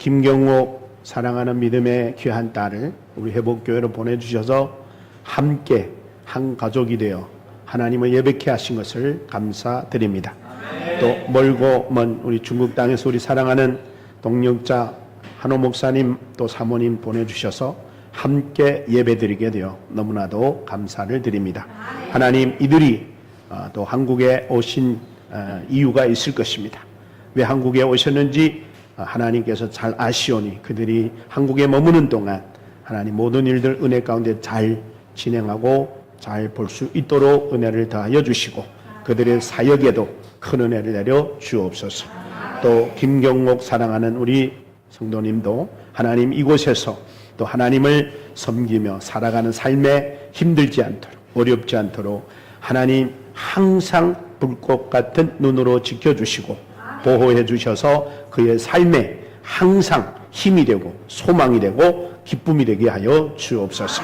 김경옥 사랑하는 믿음의 귀한 딸을 우리 회복교회로 보내주셔서 함께 한 가족이 되어 하나님을 예배케 하신 것을 감사드립니다. 또 멀고 먼 우리 중국 땅에서 우리 사랑하는 동역자 한호 목사님 또 사모님 보내주셔서 함께 예배드리게 되어 너무나도 감사를 드립니다. 하나님, 이들이 또 한국에 오신 이유가 있을 것입니다. 왜 한국에 오셨는지 하나님께서 잘 아시오니 그들이 한국에 머무는 동안 하나님 모든 일들 은혜 가운데 잘 진행하고 잘 볼 수 있도록 은혜를 더하여 주시고 그들의 사역에도 큰 은혜를 내려 주옵소서. 또 김경옥 사랑하는 우리 성도님도 하나님 이곳에서 또 하나님을 섬기며 살아가는 삶에 힘들지 않도록 어렵지 않도록 하나님 항상 불꽃 같은 눈으로 지켜주시고 보호해 주셔서 그의 삶에 항상 힘이 되고 소망이 되고 기쁨이 되게 하여 주옵소서.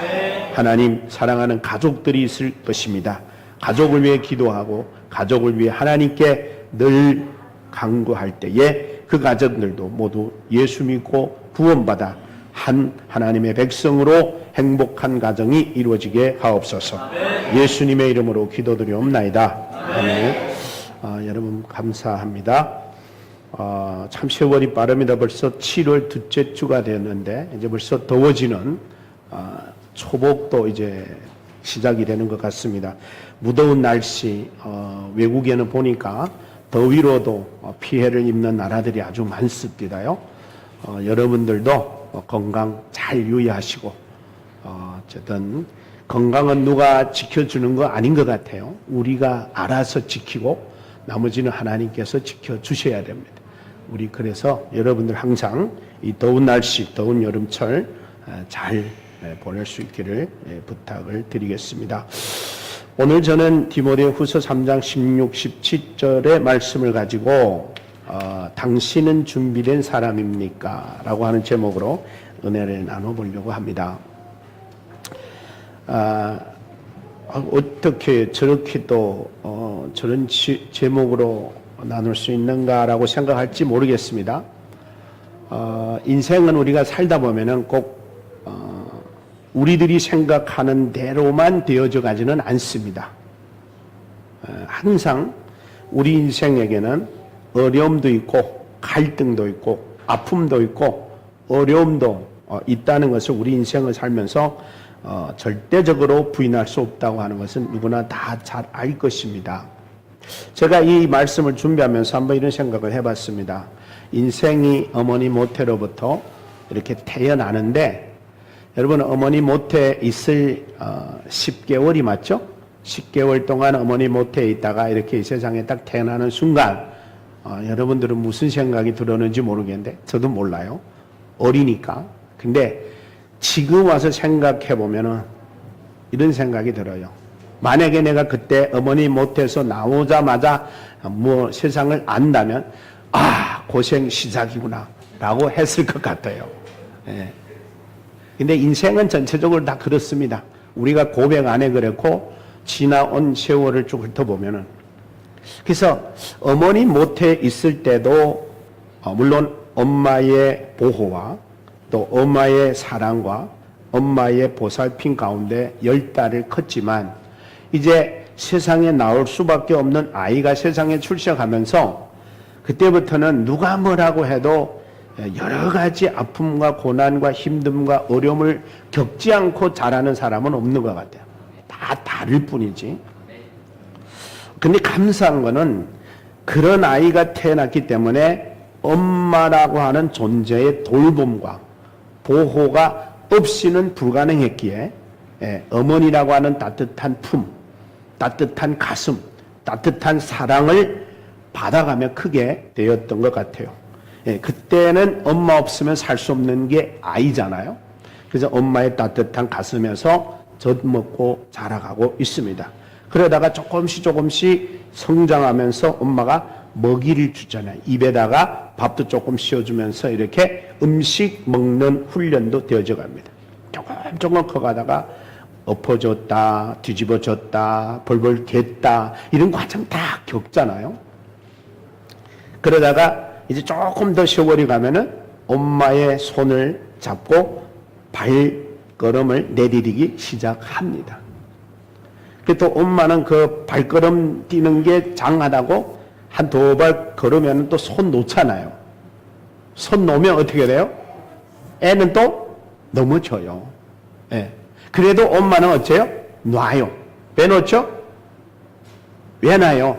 하나님, 사랑하는 가족들이 있을 것입니다. 가족을 위해 기도하고 가족을 위해 하나님께 늘 간구할 때에 그 가족들도 모두 예수 믿고 구원받아 한 하나님의 백성으로 행복한 가정이 이루어지게 하옵소서. 예수님의 이름으로 기도드리옵나이다. 아멘. 여러분 감사합니다. 참 세월이 빠릅니다. 벌써 7월 둘째 주가 되었는데 이제 벌써 더워지는 초복도 이제 시작이 되는 것 같습니다. 무더운 날씨, 외국에는 보니까 더위로도 피해를 입는 나라들이 아주 많습니다요. 여러분들도 건강 잘 유의하시고 어쨌든 건강은 누가 지켜주는 거 아닌 것 같아요. 우리가 알아서 지키고 나머지는 하나님께서 지켜주셔야 됩니다. 우리 그래서 여러분들 항상 이 더운 날씨, 더운 여름철 잘 보낼 수 있기를 부탁을 드리겠습니다. 오늘 저는 디모데후서 3장 16, 17절의 말씀을 가지고 당신은 준비된 사람입니까? 라고 하는 제목으로 은혜를 나눠보려고 합니다. 어떻게 저렇게 또 저런 제목으로 나눌 수 있는가라고 생각할지 모르겠습니다. 인생은 우리가 살다 보면은 꼭 우리들이 생각하는 대로만 되어져 가지는 않습니다. 항상 우리 인생에게는 어려움도 있고 갈등도 있고 아픔도 있고 어려움도 있다는 것을 우리 인생을 살면서 절대적으로 부인할 수 없다고 하는 것은 누구나 다 잘 알 것입니다. 제가 이 말씀을 준비하면서 한번 이런 생각을 해봤습니다. 인생이 어머니 모태로부터 이렇게 태어나는데 여러분 어머니 모태에 있을 10개월이 맞죠? 10개월 동안 어머니 모태에 있다가 이렇게 이 세상에 딱 태어나는 순간 여러분들은 무슨 생각이 들었는지 모르겠는데 저도 몰라요. 어리니까. 근데 지금 와서 생각해 보면은 이런 생각이 들어요. 만약에 내가 그때 어머니 모태에서 나오자마자 뭐 세상을 안다면 고생 시작이구나 라고 했을 것 같아요. 예. 근데 인생은 전체적으로 다 그렇습니다. 우리가 고백 안에 그랬고 지나온 세월을 쭉 훑어보면은 그래서 어머니 모태에 있을 때도 물론 엄마의 보호와 또 엄마의 사랑과 엄마의 보살핌 가운데 10달을 컸지만 이제 세상에 나올 수밖에 없는 아이가 세상에 출생하면서 그때부터는 누가 뭐라고 해도 여러 가지 아픔과 고난과 힘듦과 어려움을 겪지 않고 자라는 사람은 없는 것 같아요. 다 다를 뿐이지. 근데 감사한 거는 그런 아이가 태어났기 때문에 엄마라고 하는 존재의 돌봄과 보호가 없이는 불가능했기에 어머니라고 하는 따뜻한 품, 따뜻한 가슴, 따뜻한 사랑을 받아가며 크게 되었던 것 같아요. 그때는 엄마 없으면 살 수 없는 게 아이잖아요. 그래서 엄마의 따뜻한 가슴에서 젖먹고 자라가고 있습니다. 그러다가 조금씩 성장하면서 엄마가 먹이를 주잖아요. 입에다가 밥도 조금 씌워주면서 이렇게 음식 먹는 훈련도 되어져 갑니다. 조금 커가다가 엎어졌다, 뒤집어졌다, 벌벌 겠다 이런 과정 다 겪잖아요. 그러다가 이제 조금 더 세월이 가면은 엄마의 손을 잡고 발걸음을 내디디기 시작합니다. 또 엄마는 그 발걸음 뛰는 게 장하다고 한 두 발 걸으면 또 손 놓잖아요. 손 놓으면 어떻게 돼요? 애는 또 넘어져요. 예. 그래도 엄마는 어째요? 놔요. 왜 놓죠? 왜 놔요?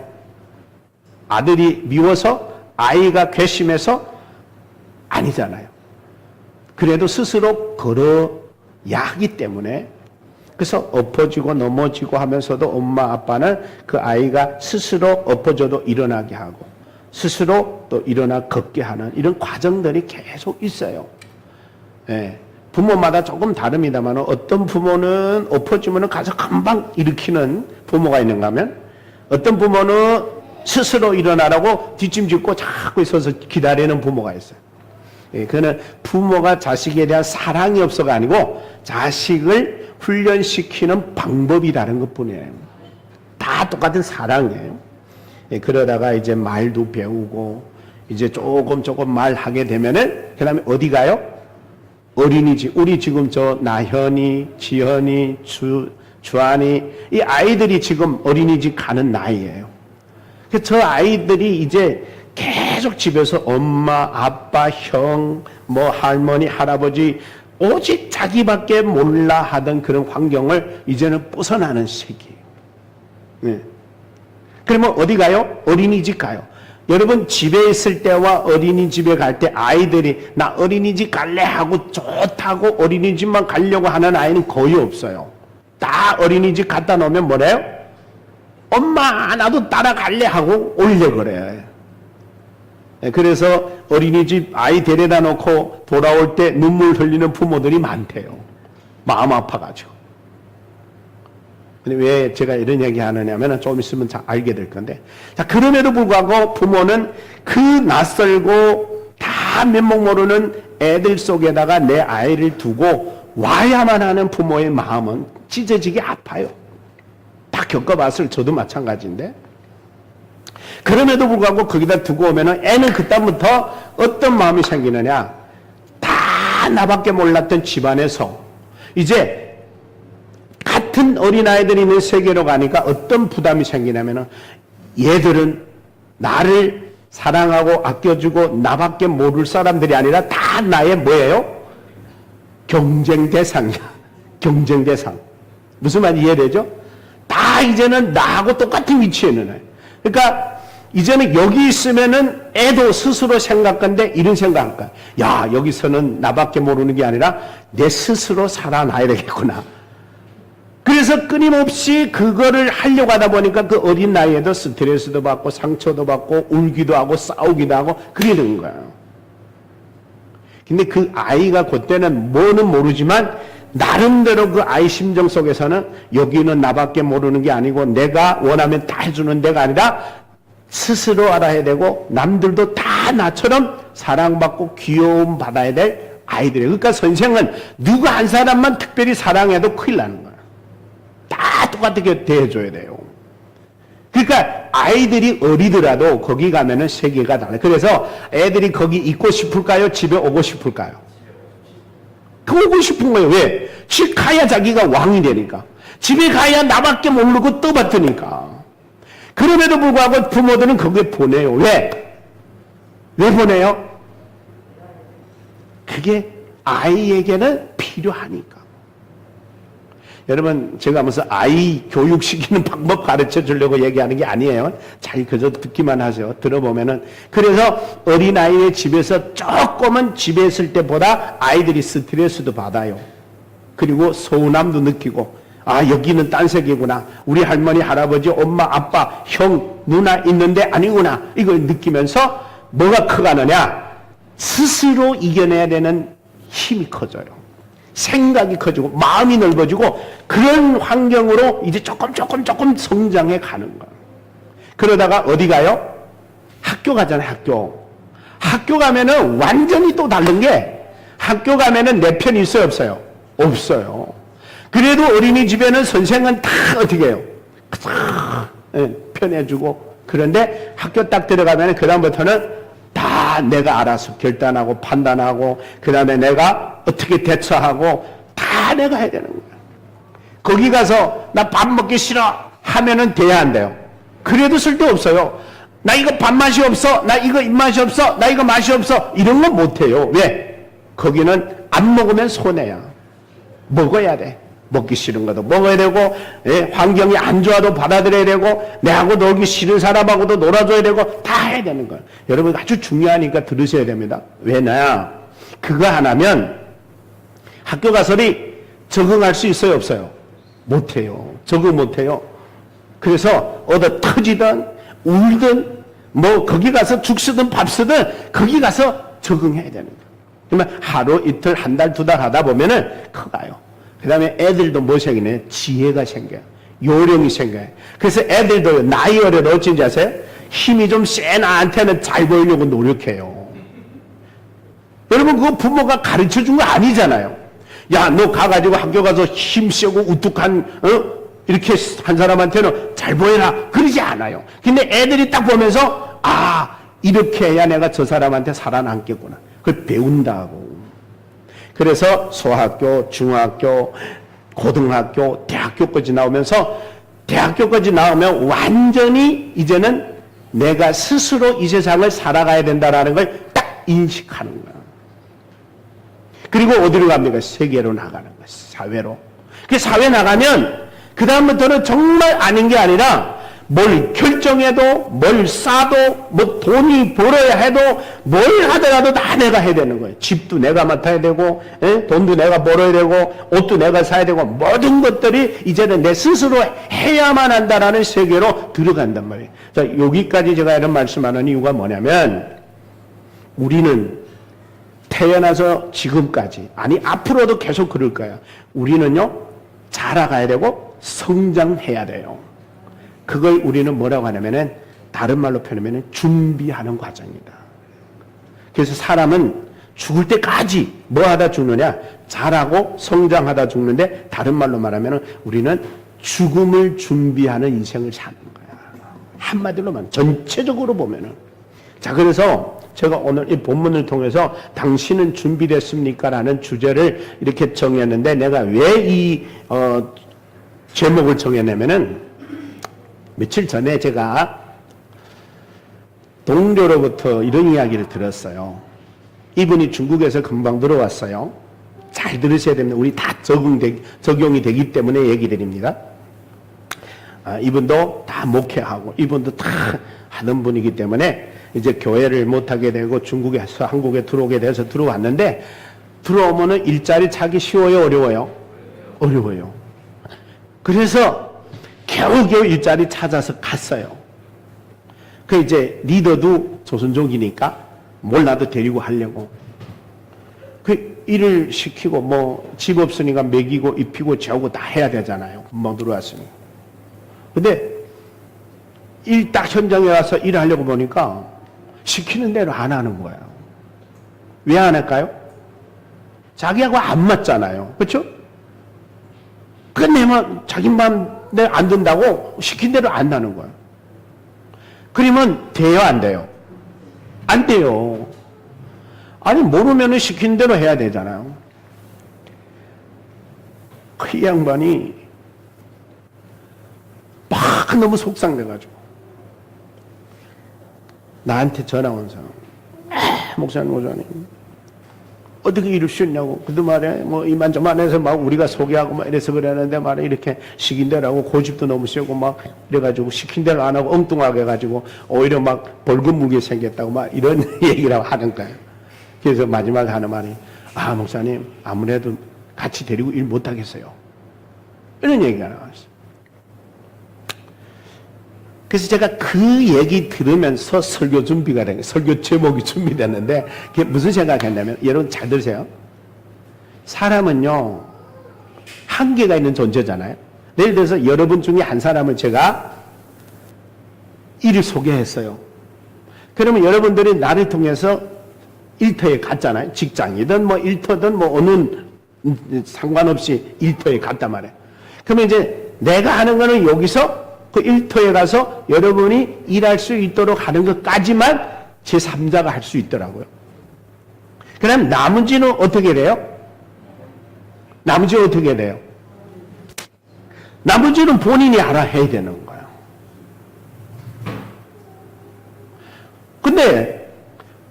아들이 미워서? 아이가 괘씸해서? 아니잖아요. 그래도 스스로 걸어야 하기 때문에. 그래서 엎어지고 넘어지고 하면서도 엄마 아빠는 그 아이가 스스로 엎어져도 일어나게 하고 스스로 또 일어나 걷게 하는 이런 과정들이 계속 있어요. 예. 부모마다 조금 다릅니다만 어떤 부모는 엎어지면 가서 금방 일으키는 부모가 있는가 하면 어떤 부모는 스스로 일어나라고 뒷짐짓고 자꾸 있어서 기다리는 부모가 있어요. 예, 그거는 부모가 자식에 대한 사랑이 없어가 아니고 자식을 훈련시키는 방법이 다른 것뿐이에요. 다 똑같은 사랑이에요. 예, 그러다가 이제 말도 배우고 이제 조금 말하게 되면은 그 다음에 어디 가요? 어린이집. 우리 지금 저 나현이, 지현이, 주한이 이 아이들이 지금 어린이집 가는 나이예요. 그래서 저 아이들이 이제 계속 집에서 엄마, 아빠, 형, 뭐 할머니, 할아버지 오직 자기밖에 몰라 하던 그런 환경을 이제는 벗어나는 시기예요. 네. 그러면 어디 가요? 어린이집 가요. 여러분 집에 있을 때와 어린이집에 갈 때 아이들이 나 어린이집 갈래 하고 좋다고 어린이집만 가려고 하는 아이는 거의 없어요. 다 어린이집 갖다 놓으면 뭐래요? 엄마 나도 따라갈래 하고 올려 그래요. 그래서 어린이집 아이 데려다 놓고 돌아올 때 눈물 흘리는 부모들이 많대요. 마음 아파가지고. 근데 왜 제가 이런 얘기 하느냐면 좀 있으면 잘 알게 될 건데. 자, 그럼에도 불구하고 부모는 그 낯설고 다 면목 모르는 애들 속에다가 내 아이를 두고 와야만 하는 부모의 마음은 찢어지게 아파요. 다 겪어봤을 저도 마찬가지인데. 그럼에도 불구하고 거기다 두고 오면은 애는 그다음부터 어떤 마음이 생기느냐. 다 나밖에 몰랐던 집안에서 이제 같은 어린아이들이 있는 세계로 가니까 어떤 부담이 생기냐면은 얘들은 나를 사랑하고 아껴주고 나밖에 모를 사람들이 아니라 다 나의 뭐예요? 경쟁 대상이야. 경쟁 대상. 무슨 말인지 이해되죠? 다 이제는 나하고 똑같은 위치에 있는 애. 그러니까 이제는 여기 있으면은 애도 스스로 생각한데 이런 생각할 거야. 야, 여기서는 나밖에 모르는 게 아니라 내 스스로 살아나야 되겠구나. 그래서 끊임없이 그거를 하려고 하다 보니까 그 어린 나이에도 스트레스도 받고 상처도 받고 울기도 하고 싸우기도 하고 그러는 거예요. 근데 그 아이가 그때는 뭐는 모르지만 나름대로 그 아이 심정 속에서는 여기는 나밖에 모르는 게 아니고 내가 원하면 다 해주는 데가 아니라 스스로 알아야 되고 남들도 다 나처럼 사랑받고 귀여움 받아야 될 아이들이에요. 그러니까 선생은 누구 한 사람만 특별히 사랑해도 큰일 나는 거예요. 다 똑같게 대해줘야 돼요. 그러니까 아이들이 어리더라도 거기 가면은 세계가 달라요. 그래서 애들이 거기 있고 싶을까요? 집에 오고 싶을까요? 오고 싶은 거예요. 왜? 집 가야 자기가 왕이 되니까. 집에 가야 나밖에 모르고 떠받드니까. 그럼에도 불구하고 부모들은 거기에 보내요. 왜? 왜 보내요? 그게 아이에게는 필요하니까. 여러분, 제가 무슨 아이 교육시키는 방법 가르쳐 주려고 얘기하는 게 아니에요. 잘 그저 듣기만 하세요. 들어보면은. 그래서 어린아이의 집에서 조금은 집에 있을 때보다 아이들이 스트레스도 받아요. 그리고 서운함도 느끼고, 아, 여기는 딴 세계구나. 우리 할머니, 할아버지, 엄마, 아빠, 형, 누나 있는데 아니구나. 이걸 느끼면서 뭐가 커가느냐? 스스로 이겨내야 되는 힘이 커져요. 생각이 커지고 마음이 넓어지고 그런 환경으로 이제 조금 성장해 가는 거예요. 그러다가 어디 가요? 학교 가잖아요. 학교 가면은 완전히 또 다른 게 학교 가면은 내 편이 있어요? 없어요? 없어요. 그래도 어린이집에는 선생은 다 어떻게 해요? 편해주고 그런데 학교 딱 들어가면 그 다음부터는 다 다 내가 알아서 결단하고 판단하고 그 다음에 내가 어떻게 대처하고 다 내가 해야 되는 거야. 거기 가서 나 밥 먹기 싫어 하면은 돼야 안 돼요. 그래도 쓸데없어요. 나 이거 밥맛이 없어, 나 이거 입맛이 없어, 나 이거 맛이 없어, 이런 건 못해요. 왜? 거기는 안 먹으면 손해야. 먹어야 돼. 먹기 싫은 것도 먹어야 되고, 예, 환경이 안 좋아도 받아들여야 되고, 내하고 놀기 싫은 사람하고도 놀아줘야 되고, 다 해야 되는 거예요. 여러분 아주 중요하니까 들으셔야 됩니다. 왜냐? 그거 하나면 학교 가서리 적응할 수 있어요, 없어요? 못해요. 적응 못해요. 그래서 얻어 터지든 울든 뭐 거기 가서 죽 쓰든 밥 쓰든 거기 가서 적응해야 되는 거예요. 그러면 하루 이틀 한 달 두 달 하다 보면은 커가요. 그 다음에 애들도 뭐 생기네? 지혜가 생겨요. 요령이 생겨요. 그래서 애들도 나이 어려도 어쩐지 아세요? 힘이 좀 센 나한테는 잘 보이려고 노력해요. 여러분 그거 부모가 가르쳐 준 거 아니잖아요. 야, 너 가가지고 학교 가서 힘 세고 우뚝한 이렇게 한 사람한테는 잘 보여라 그러지 않아요. 근데 애들이 딱 보면서 아, 이렇게 해야 내가 저 사람한테 살아남겠구나. 그걸 배운다고. 그래서 소학교, 중학교, 고등학교, 대학교까지 나오면서 대학교까지 나오면 완전히 이제는 내가 스스로 이 세상을 살아가야 된다는 걸 딱 인식하는 거야. 그리고 어디로 갑니까? 세계로 나가는 거야. 사회로. 그 사회 나가면 그 다음부터는 정말 아닌 게 아니라 뭘 결정해도 뭘 싸도 뭐 돈이 벌어야 해도 뭘 하더라도 다 내가 해야 되는 거예요. 집도 내가 맡아야 되고 돈도 내가 벌어야 되고 옷도 내가 사야 되고 모든 것들이 이제는 내 스스로 해야만 한다라는 세계로 들어간단 말이에요. 자, 여기까지 제가 이런 말씀하는 이유가 뭐냐면 우리는 태어나서 지금까지 아니 앞으로도 계속 그럴 거예요. 우리는요 자라가야 되고 성장해야 돼요. 그걸 우리는 뭐라고 하냐면은 다른 말로 표현하면은 준비하는 과정이다. 그래서 사람은 죽을 때까지 뭐 하다 죽느냐? 자라고 성장하다 죽는데 다른 말로 말하면은 우리는 죽음을 준비하는 인생을 사는 거야. 한마디로 말하면 전체적으로 보면은. 자, 그래서 제가 오늘 이 본문을 통해서 당신은 준비됐습니까? 라는 주제를 이렇게 정했는데 내가 왜 이 제목을 정했냐면은 며칠 전에 제가 동료로부터 이런 이야기를 들었어요. 이분이 중국에서 금방 들어왔어요. 잘 들으셔야 됩니다. 우리 다 적용이 되기 때문에 얘기 드립니다. 이분도 다 목회하고 이분도 다 하는 분이기 때문에 이제 교회를 못하게 되고 중국에서 한국에 들어오게 돼서 들어왔는데 들어오면은 일자리 찾기 쉬워요? 어려워요? 어려워요. 그래서 겨우겨우 일자리 찾아서 갔어요. 그 이제 리더도 조선족이니까 몰라도 데리고 하려고. 그 일을 시키고 뭐 집 없으니까 먹이고 입히고 재우고 다 해야 되잖아요. 금방 들어왔으니. 근데 일 딱 현장에 와서 일하려고 보니까 시키는 대로 안 하는 거예요. 왜 안 할까요? 자기하고 안 맞잖아요. 그렇죠? 끝내면 자기 마음대로 안 된다고 시킨 대로 안 하는 거예요. 그러면 돼요, 안 돼요? 안 돼요. 아니 모르면 시킨 대로 해야 되잖아요. 그 양반이 막 너무 속상돼가지고 나한테 전화 온 사람, 목사님 어떻게 이럴 수 있냐고. 그도 말에 뭐 이만저만해서 막 우리가 소개하고 막 이래서 그랬는데 말에 이렇게 시킨 대로 하고 고집도 너무 세고 막 이래가지고 시킨 대로 안 하고 엉뚱하게 해가지고 오히려 막 벌금 물게 생겼다고 막 이런 얘기를 하는 거예요. 그래서 마지막에 하는 말이 목사님 아무래도 같이 데리고 일 못하겠어요. 이런 얘기가 나왔어요. 그래서 제가 그 얘기 들으면서 설교 준비가 된 거예요. 설교 제목이 준비됐는데 그게 무슨 생각했냐면 여러분 잘 들으세요. 사람은요 한계가 있는 존재잖아요. 예를 들어서 여러분 중에 한 사람을 제가 일을 소개했어요. 그러면 여러분들이 나를 통해서 일터에 갔잖아요. 직장이든 뭐 일터든 뭐 어느 상관없이 일터에 갔단 말이에요. 그러면 이제 내가 하는 거는 여기서 그 일터에 가서 여러분이 일할 수 있도록 하는 것까지만 제3자가 할 수 있더라고요. 그럼 나머지는 어떻게 돼요? 나머지는 어떻게 돼요? 나머지는 본인이 알아 해야 되는 거예요. 근데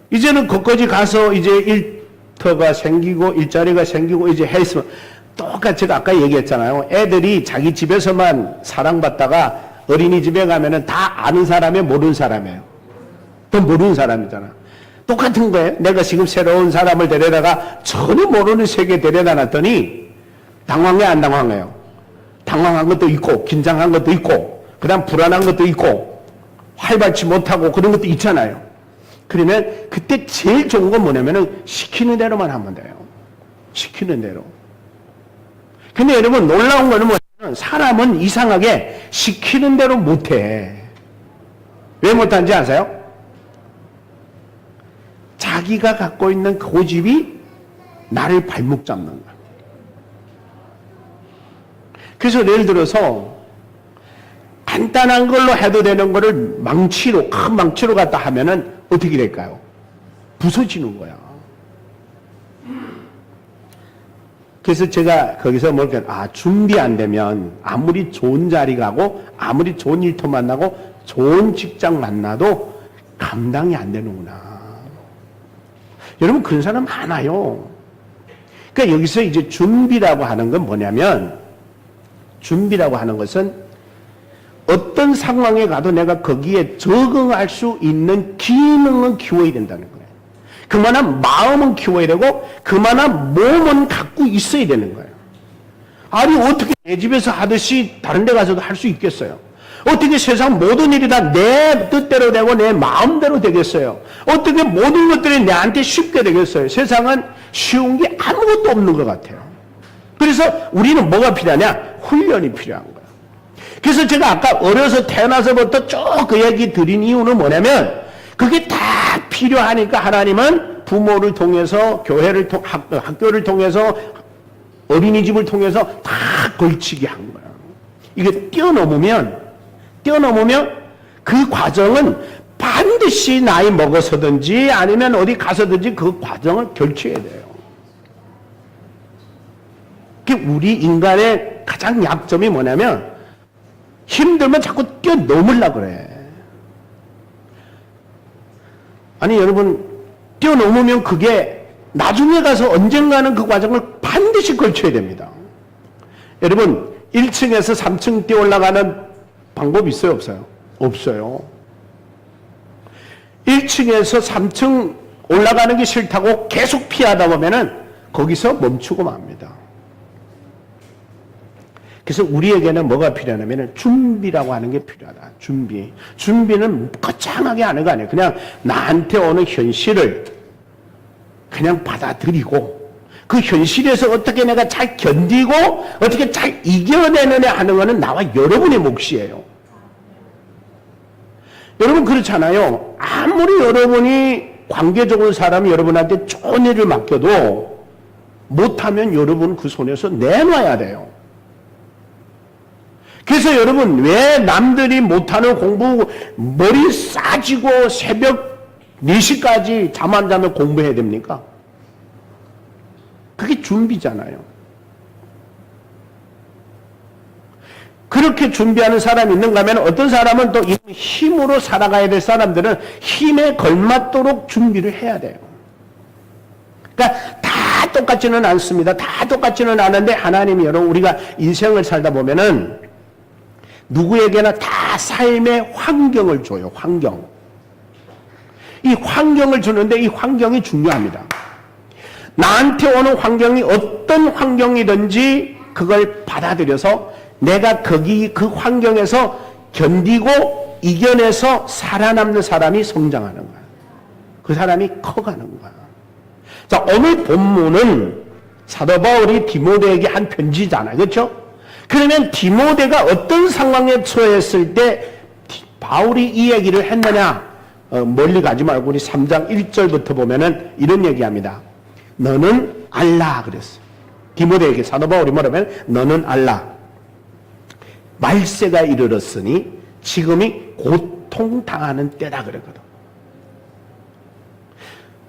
이제는 거기까지 가서 이제 일터가 생기고 일자리가 생기고 이제 했으면 똑같이 제가 아까 얘기했잖아요. 애들이 자기 집에서만 사랑받다가 어린이집에 가면은 다 아는 사람이에요, 모르는 사람이에요? 또 모르는 사람이잖아. 똑같은 거예요. 내가 지금 새로운 사람을 데려다가 전혀 모르는 세계에 데려다 놨더니 당황해 안 당황해요? 당황한 것도 있고 긴장한 것도 있고 그다음 불안한 것도 있고 활발치 못하고 그런 것도 있잖아요. 그러면 그때 제일 좋은 건 뭐냐면은 시키는 대로만 하면 돼요. 시키는 대로. 근데 여러분 놀라운 거는 뭐냐면 사람은 이상하게 시키는 대로 못해. 왜 못하는지 아세요? 자기가 갖고 있는 고집이 나를 발목 잡는 거야. 그래서 예를 들어서 간단한 걸로 해도 되는 거를 망치로, 큰 망치로 갖다 하면은 어떻게 될까요? 부서지는 거야. 그래서 제가 거기서 준비 안 되면 아무리 좋은 자리 가고 아무리 좋은 일터 만나고 좋은 직장 만나도 감당이 안 되는구나. 여러분 그런 사람 많아요. 그러니까 여기서 이제 준비라고 하는 건 뭐냐면 준비라고 하는 것은 어떤 상황에 가도 내가 거기에 적응할 수 있는 기능은 키워야 된다는 거예요. 그만한 마음은 키워야 되고 그만한 몸은 갖고 있어야 되는 거예요. 아니 어떻게 내 집에서 하듯이 다른 데 가서도 할 수 있겠어요? 어떻게 세상 모든 일이 다 내 뜻대로 되고 내 마음대로 되겠어요? 어떻게 모든 것들이 내한테 쉽게 되겠어요? 세상은 쉬운 게 아무것도 없는 것 같아요. 그래서 우리는 뭐가 필요하냐? 훈련이 필요한 거예요. 그래서 제가 아까 어려서 태어나서부터 쭉 그 얘기 드린 이유는 뭐냐면 그게 다 필요하니까 하나님은 부모를 통해서 교회를 학교를 통해서 어린이집을 통해서 다 걸치게 한 거예요. 이게 뛰어넘으면 그 과정은 반드시 나이 먹어서든지 아니면 어디 가서든지 그 과정을 결치해야 돼요. 우리 인간의 가장 약점이 뭐냐면 힘들면 자꾸 뛰어넘으려고 그래. 아니 여러분 뛰어넘으면 그게 나중에 가서 언젠가는 그 과정을 반드시 걸쳐야 됩니다. 여러분 1층에서 3층 뛰어 올라가는 방법이 있어요 없어요? 없어요. 1층에서 3층 올라가는 게 싫다고 계속 피하다 보면은 거기서 멈추고 맙니다. 그래서 우리에게는 뭐가 필요하냐면 준비라고 하는 게 필요하다. 준비. 준비는 거창하게 하는 거 아니에요. 그냥 나한테 오는 현실을 그냥 받아들이고 그 현실에서 어떻게 내가 잘 견디고 어떻게 잘 이겨내느냐 하는 거는 나와 여러분의 몫이에요. 여러분 그렇잖아요. 아무리 여러분이 관계 좋은 사람이 여러분한테 좋은 일을 맡겨도 못하면 여러분 그 손에서 내놔야 돼요. 그래서 여러분 왜 남들이 못하는 공부 머리 싸지고 새벽 4시까지 잠 안 자면 공부해야 됩니까? 그게 준비잖아요. 그렇게 준비하는 사람이 있는가 하면 어떤 사람은 또 힘으로 살아가야 될 사람들은 힘에 걸맞도록 준비를 해야 돼요. 그러니까 다 똑같지는 않습니다. 다 똑같지는 않은데 하나님이 여러분 우리가 인생을 살다 보면은 누구에게나 다 삶의 환경을 줘요. 환경. 이 환경을 주는데 이 환경이 중요합니다. 나한테 오는 환경이 어떤 환경이든지 그걸 받아들여서 내가 그 환경에서 견디고 이겨내서 살아남는 사람이 성장하는 거야. 그 사람이 커가는 거야. 자, 오늘 본문은 사도 바울이 디모데에게 한 편지잖아요. 그렇죠? 그러면 디모데가 어떤 상황에 처했을 때 바울이 이 얘기를 했느냐? 멀리 가지 말고 우리 3장 1절부터 보면은 이런 얘기합니다. 너는 알라 그랬어. 디모데에게 사도 바울이 뭐라면 너는 알라. 말세가 이르렀으니 지금이 고통당하는 때다 그랬거든.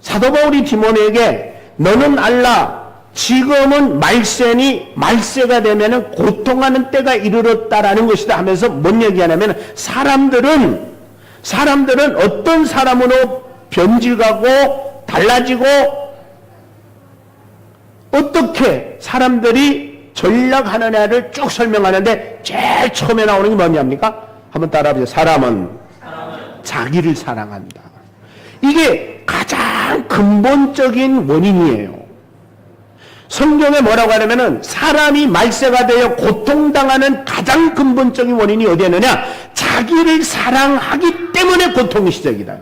사도 바울이 디모데에게 너는 알라 지금은 말세가 되면은 고통하는 때가 이르렀다라는 것이다 하면서 뭔 얘기하냐면 사람들은 어떤 사람으로 변질가고 달라지고 어떻게 사람들이 전락하느냐를 쭉 설명하는데 제일 처음에 나오는 게 뭐냐입니까? 한번 따라해보세요. 사람은 자기를 사랑한다. 이게 가장 근본적인 원인이에요. 성경에 뭐라고 하냐면은 사람이 말세가 되어 고통당하는 가장 근본적인 원인이 어디에 있느냐? 자기를 사랑하기 때문에 고통이 시작이다.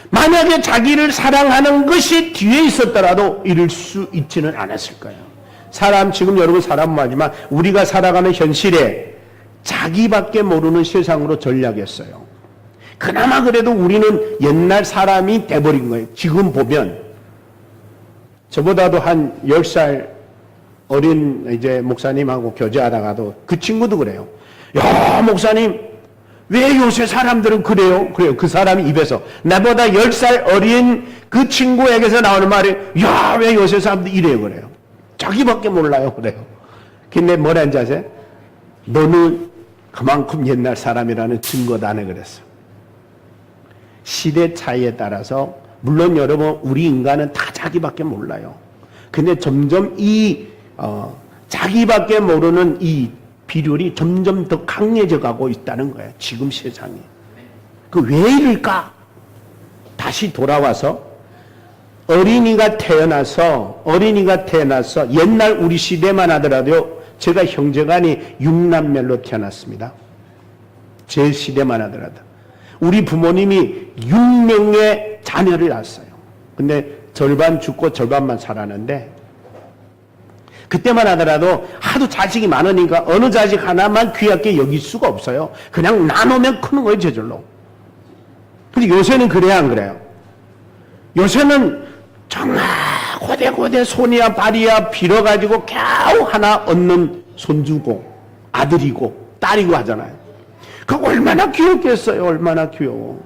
만약에 자기를 사랑하는 것이 뒤에 있었더라도 이룰 수 있지는 않았을 거예요. 지금 여러분 사람 말이지만 우리가 살아가는 현실에 자기밖에 모르는 세상으로 전락했어요. 그나마 그래도 우리는 옛날 사람이 돼버린 거예요. 지금 보면 저보다도 한 10살 어린 이제 목사님하고 교제하다가도 그 친구도 그래요. 야, 목사님, 왜 요새 사람들은 그래요? 그래요. 그 사람이 입에서. 나보다 10살 어린 그 친구에게서 나오는 말이, 야, 왜 요새 사람들 이래요? 그래요. 자기밖에 몰라요. 그래요. 근데 뭐라는지 아세요? 너는 그만큼 옛날 사람이라는 증거다네 그랬어. 시대 차이에 따라서 물론 여러분 우리 인간은 다 자기밖에 몰라요. 근데 점점 자기밖에 모르는 이 비율이 점점 더 강해져 가고 있다는 거예요. 지금 세상이. 그 왜 이럴까? 다시 돌아와서 어린이가 태어나서 옛날 우리 시대만 하더라도 제가 형제간이 6남매로 태어났습니다. 제 시대만 하더라도. 우리 부모님이 6명의 자녀를 낳았어요. 근데 절반 죽고 절반만 살았는데 그때만 하더라도 하도 자식이 많으니까 어느 자식 하나만 귀하게 여길 수가 없어요. 그냥 나누면 크는 거예요, 저절로. 근데 요새는 그래야 안 그래요? 요새는 정말 고대 손이야 발이야 빌어가지고 겨우 하나 얻는 손주고 아들이고 딸이고 하잖아요. 그 얼마나 귀엽겠어요. 얼마나 귀여워.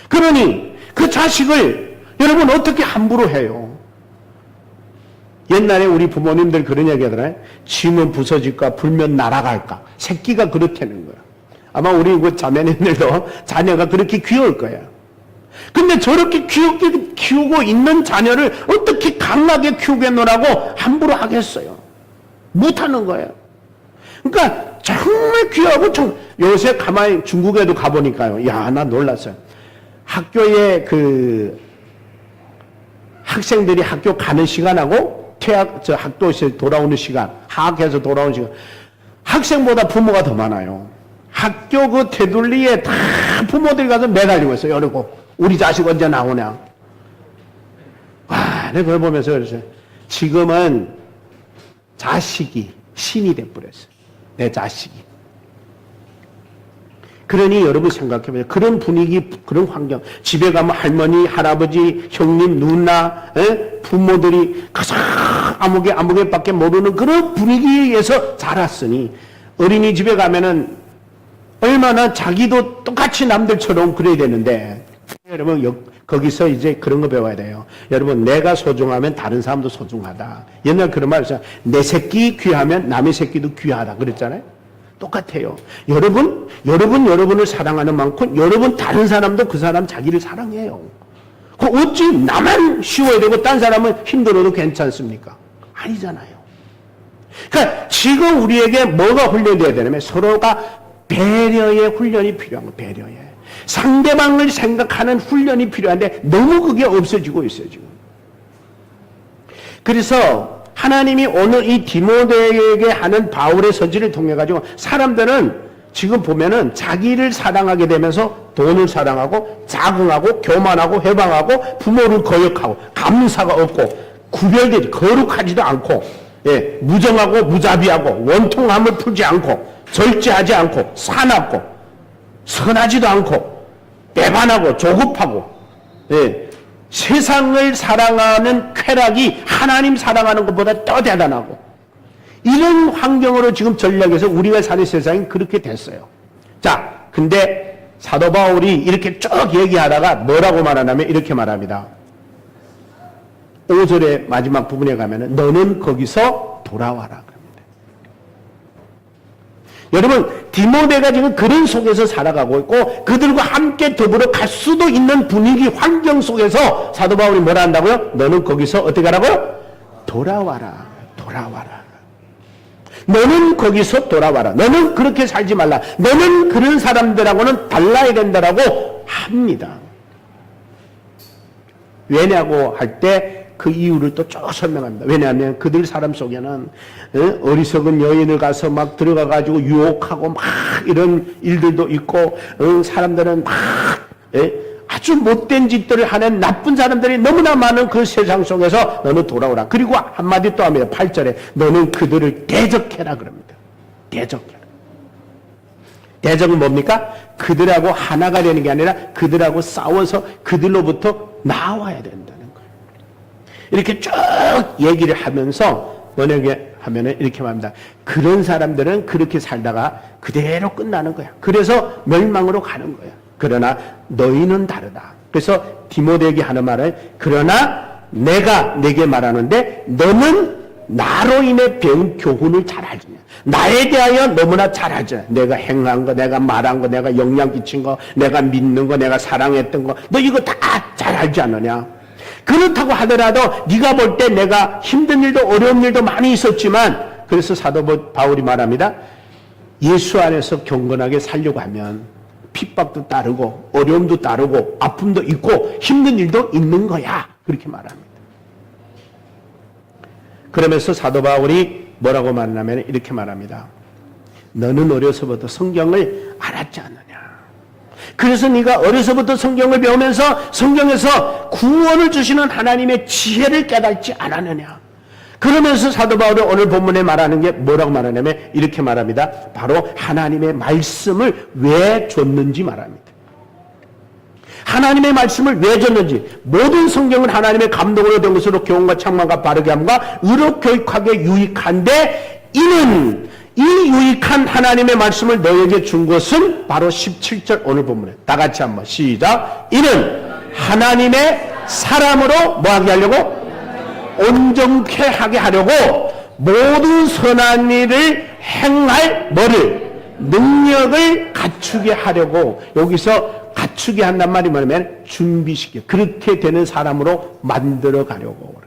그러니 그 자식을 여러분 어떻게 함부로 해요? 옛날에 우리 부모님들 그런 얘기 하더라고요. 치면 부서질까 불면 날아갈까. 새끼가 그렇다는 거야. 아마 우리 그 자매님들도 자녀가 그렇게 귀여울 거야. 근데 저렇게 귀엽게 키우고 있는 자녀를 어떻게 강하게 키우겠노라고 함부로 하겠어요. 못하는 거예요. 그러니까 정말 귀하고 요새 가만히 중국에도 가보니까요. 야, 나 놀랐어요. 학교에 그 학생들이 학교 가는 시간하고 학교에서 돌아오는 시간, 하학해서 돌아오는 시간, 학생보다 부모가 더 많아요. 학교 그 테둘리에 다 부모들이 가서 매달리고 있어요. 이러고 우리 자식 언제 나오냐. 와, 내가 그걸 보면서 그랬어요. 지금은 자식이 신이 돼버렸어요. 내 자식이. 그러니 여러분 생각해보세요. 그런 분위기, 그런 환경. 집에 가면 할머니, 할아버지, 형님, 누나, 부모들이 가장 아무개밖에 모르는 그런 분위기에서 자랐으니 어린이집에 가면은 얼마나 자기도 똑같이 남들처럼 그래야 되는데 여러분 거기서 이제 그런 거 배워야 돼요. 여러분 내가 소중하면 다른 사람도 소중하다. 옛날 그런 말 있어요. 내 새끼 귀하면 남의 새끼도 귀하다 그랬잖아요. 똑같아요. 여러분을 사랑하는 만큼 여러분 다른 사람도 그 사람 자기를 사랑해요. 어찌 나만 쉬워야 되고 딴 사람은 힘들어도 괜찮습니까? 아니잖아요. 그러니까 지금 우리에게 뭐가 훈련돼야 되냐면 서로가 배려의 훈련이 필요한 거예요. 배려의. 상대방을 생각하는 훈련이 필요한데 너무 그게 없어지고 있어요. 지금. 그래서 하나님이 오늘 이 디모데에게 하는 바울의 서지를 통해 가지고 사람들은 지금 보면은 자기를 사랑하게 되면서 돈을 사랑하고 자긍하고 교만하고 해방하고 부모를 거역하고 감사가 없고 구별되지 거룩하지도 않고 무정하고 무자비하고 원통함을 풀지 않고 절제하지 않고 사납고 선하지도 않고 배반하고 조급하고 세상을 사랑하는 쾌락이 하나님 사랑하는 것보다 더 대단하고 이런 환경으로 지금 전략에서 우리가 사는 세상이 그렇게 됐어요. 자, 근데 사도 바울이 이렇게 쭉 얘기하다가 뭐라고 말하냐면 이렇게 말합니다. 5절의 마지막 부분에 가면은 너는 거기서 돌아와라. 여러분, 디모데가 지금 그런 속에서 살아가고 있고 그들과 함께 더불어 갈 수도 있는 분위기, 환경 속에서 사도 바울이 뭐라 한다고요? 너는 거기서 어떻게 하라고요? 돌아와라. 돌아와라. 너는 거기서 돌아와라. 너는 그렇게 살지 말라. 너는 그런 사람들하고는 달라야 된다라고 합니다. 왜냐고 할 때 그 이유를 또 쭉 설명합니다. 왜냐하면 그들 사람 속에는 어리석은 여인을 가서 막 들어가가지고 유혹하고 막 이런 일들도 있고 사람들은 막 아주 못된 짓들을 하는 나쁜 사람들이 너무나 많은 그 세상 속에서 너는 돌아오라. 그리고 한마디 또 합니다. 8절에 너는 그들을 대적해라 그럽니다. 대적해라. 대적은 뭡니까? 그들하고 하나가 되는 게 아니라 그들하고 싸워서 그들로부터 나와야 된다는 거예요. 이렇게 쭉 얘기를 하면서 뭐냐게 하면은 이렇게 말합니다. 그런 사람들은 그렇게 살다가 그대로 끝나는 거야. 그래서 멸망으로 가는 거야. 그러나 너희는 다르다. 그래서 디모데에게 하는 말은 그러나 내가 내게 말하는데 너는 나로 인해 배운 교훈을 잘 알지. 나에 대하여 너무나 잘 알지. 내가 행한 거, 내가 말한 거, 내가 영향 끼친 거, 내가 믿는 거, 내가 사랑했던 거, 너 이거 다 잘 알지 않느냐? 그렇다고 하더라도 네가 볼 때 내가 힘든 일도 어려운 일도 많이 있었지만 그래서 사도 바울이 말합니다. 예수 안에서 경건하게 살려고 하면 핍박도 따르고 어려움도 따르고 아픔도 있고 힘든 일도 있는 거야. 그렇게 말합니다. 그러면서 사도 바울이 뭐라고 말하냐면 이렇게 말합니다. 너는 어려서부터 성경을 알았지 않느냐. 그래서 네가 어려서부터 성경을 배우면서 성경에서 구원을 주시는 하나님의 지혜를 깨닫지 않았느냐. 그러면서 사도 바울이 오늘 본문에 말하는 게 뭐라고 말하냐면 이렇게 말합니다. 바로 하나님의 말씀을 왜 줬는지 말합니다. 하나님의 말씀을 왜 줬는지, 모든 성경은 하나님의 감동으로 된 것으로 교훈과 책망과 바르게 함과 의로 교육하게 유익한데 이는 이 유익한 하나님의 말씀을 너에게 준 것은 바로 17절 오늘 본문에 다 같이 한번 시작. 이는 하나님의 사람으로 뭐하게 하려고? 온전케 하게 하려고 모든 선한 일을 행할 뭐를? 능력을 갖추게 하려고. 여기서 갖추게 한단 말이 뭐냐면 준비시켜. 그렇게 되는 사람으로 만들어 가려고.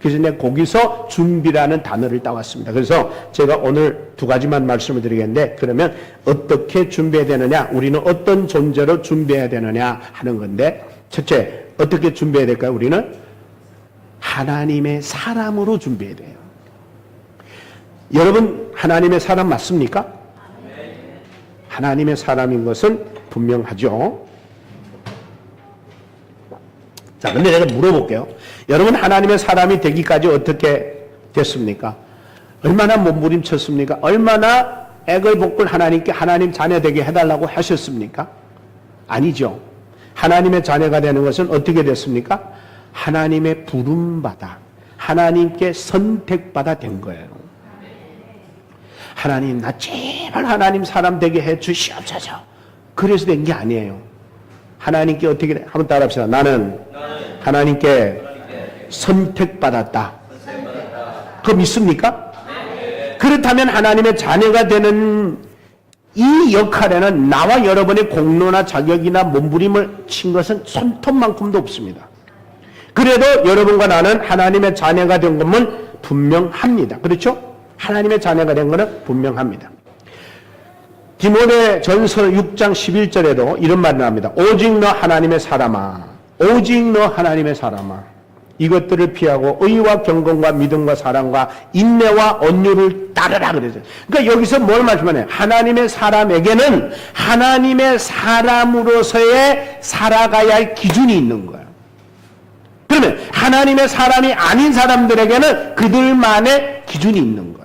그래서 내가 거기서 준비라는 단어를 따왔습니다. 그래서 제가 오늘 두 가지만 말씀을 드리겠는데 그러면 어떻게 준비해야 되느냐, 우리는 어떤 존재로 준비해야 되느냐 하는 건데 첫째, 어떻게 준비해야 될까요? 우리는 하나님의 사람으로 준비해야 돼요. 여러분 하나님의 사람 맞습니까? 하나님의 사람인 것은 분명하죠. 자, 근데 내가 물어볼게요. 여러분 하나님의 사람이 되기까지 어떻게 됐습니까? 얼마나 몸부림쳤습니까? 얼마나 애걸복걸 하나님께 하나님 자녀 되게 해달라고 하셨습니까? 아니죠. 하나님의 자녀가 되는 것은 어떻게 됐습니까? 하나님의 부름받아 하나님께 선택받아 된 거예요. 하나님 나 제발 하나님 사람 되게 해 주시옵소서. 그래서 된 게 아니에요. 하나님께 어떻게 한번 따라합시다. 나는 하나님께 선택받았다. 그거 믿습니까? 그렇다면 하나님의 자녀가 되는 이 역할에는 나와 여러분의 공로나 자격이나 몸부림을 친 것은 손톱만큼도 없습니다. 그래도 여러분과 나는 하나님의 자녀가 된 것은 분명합니다. 그렇죠? 하나님의 자녀가 된 것은 분명합니다. 디모데 전서 6장 11절에도 이런 말이 나옵니다. 오직 너 하나님의 사람아, 오직 너 하나님의 사람아, 이것들을 피하고 의와 경건과 믿음과 사랑과 인내와 온유를 따르라 그러죠. 그러니까 여기서 뭘 말씀하냐? 하나님의 사람에게는 하나님의 사람으로서의 살아가야 할 기준이 있는 거예요. 그러면 하나님의 사람이 아닌 사람들에게는 그들만의 기준이 있는 거예요.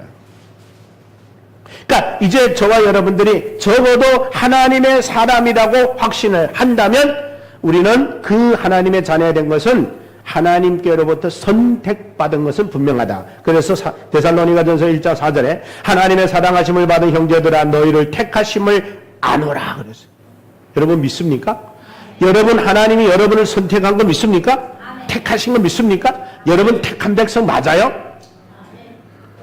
그러니까 이제 저와 여러분들이 적어도 하나님의 사람이라고 확신을 한다면 우리는 그 하나님의 자녀가 된 것은 하나님께로부터 선택받은 것은 분명하다. 그래서 데살로니가전서 1장 4절에 하나님의 사랑하심을 받은 형제들아 너희를 택하심을 아노라 그랬어요. 여러분 믿습니까? 여러분 하나님이 여러분을 선택한 거 믿습니까? 택하신 거 믿습니까? 여러분 택한 백성 맞아요?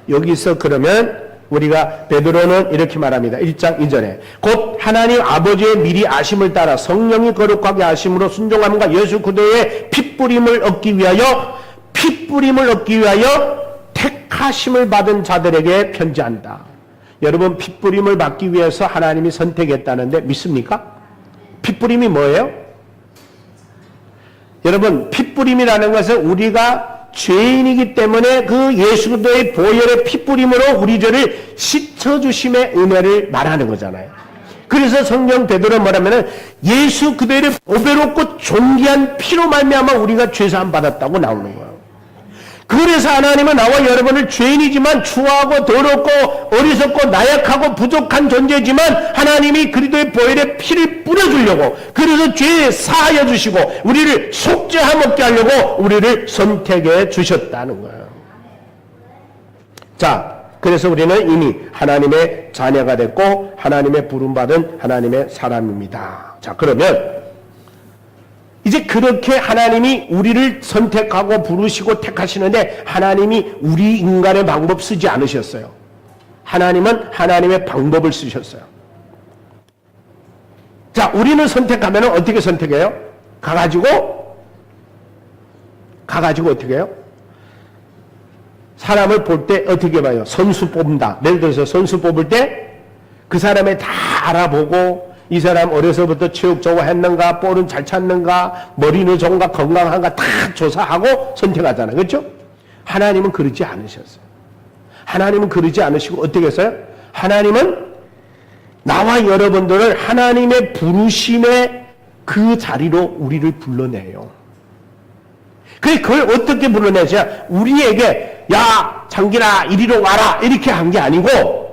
여기서 그러면 우리가 베드로는 이렇게 말합니다. 1장 2절에 곧 하나님 아버지의 미리 아심을 따라 성령이 거룩하게 하심으로 순종함과 예수 그리스도의 핏부림을 얻기 위하여 택하심을 받은 자들에게 편지한다. 여러분 핏부림을 받기 위해서 하나님이 선택했다는데 믿습니까? 핏부림이 뭐예요? 여러분 핏부림이라는 것은 우리가 죄인이기 때문에 그 예수 그리스도의 보혈의 핏부림으로 우리 죄를 씻어주심의 은혜를 말하는 거잖아요. 그래서 성경 베드로 뭐라면은 예수 그리스도의 보배롭고 존귀한 피로 말미암아 우리가 죄사함 받았다고 나오는 거예요. 그래서 하나님은 나와 여러분을 죄인이지만 추하고 더럽고 어리석고 나약하고 부족한 존재지만 하나님이 그리스도의 보혈의 피를 뿌려주려고 그래서 죄에 사하여 주시고 우리를 속죄함 얻게 하려고 우리를 선택해 주셨다는 거예요. 자, 그래서 우리는 이미 하나님의 자녀가 됐고 하나님의 부름받은 하나님의 사람입니다. 자, 그러면 이제 그렇게 하나님이 우리를 선택하고 부르시고 택하시는데 하나님이 우리 인간의 방법 쓰지 않으셨어요. 하나님은 하나님의 방법을 쓰셨어요. 자, 우리는 선택하면 어떻게 선택해요? 가가지고 어떻게 해요? 사람을 볼 때 어떻게 봐요? 선수 뽑는다. 예를 들어서 선수 뽑을 때 그 사람을 다 알아보고 이 사람 어려서부터 체육 저거 했는가, 볼은 잘 찼는가, 머리는 좋은가, 건강한가 다 조사하고 선택하잖아요. 그렇죠? 하나님은 그러지 않으셨어요. 하나님은 그러지 않으시고 어떻게 했어요? 하나님은 나와 여러분들을 하나님의 부르심의 그 자리로 우리를 불러내요. 그걸 어떻게 불러내죠? 우리에게 야 장기라 이리로 와라 이렇게 한 게 아니고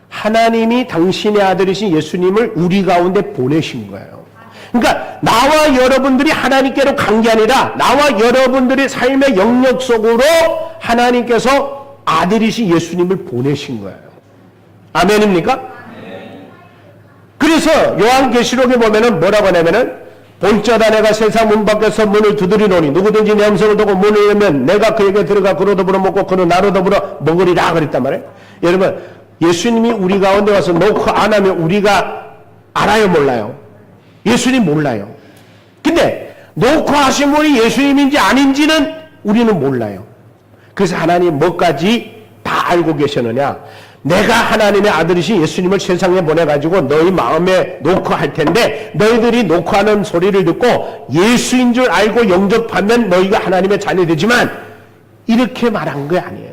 하나님이 당신의 아들이신 예수님을 우리 가운데 보내신 거예요. 그러니까 나와 여러분들이 하나님께로 간 게 아니라 나와 여러분들의 삶의 영역 속으로 하나님께서 아들이신 예수님을 보내신 거예요. 아멘입니까? 그래서 요한계시록에 보면은 뭐라고 하냐면은 볼지어다 내가 세상 문 밖에서 문을 두드리노니 누구든지 내 음성을 듣고 문을 열면 내가 그에게 들어가 그로 더불어 먹고 그는 나로 더불어 먹으리라 그랬단 말이에요. 여러분 예수님이 우리 가운데 와서 놓고 안 하면 우리가 알아요 몰라요? 예수님 몰라요. 근데 놓고 하신 분이 예수님인지 아닌지는 우리는 몰라요. 그래서 하나님 뭐까지 다 알고 계셨느냐? 내가 하나님의 아들이신 예수님을 세상에 보내가지고 너희 마음에 놓고 할 텐데 너희들이 놓고 하는 소리를 듣고 예수인 줄 알고 영접하면 너희가 하나님의 자녀 되지만 이렇게 말한 게 아니에요.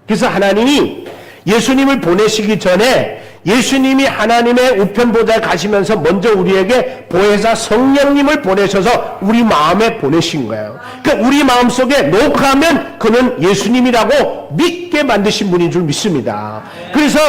그래서 하나님이 예수님을 보내시기 전에 예수님이 하나님의 우편 보좌에 가시면서 먼저 우리에게 보혜사 성령님을 보내셔서 우리 마음에 보내신 거예요. 그러니까 우리 마음속에 녹화하면 그는 예수님이라고 믿게 만드신 분인 줄 믿습니다. 그래서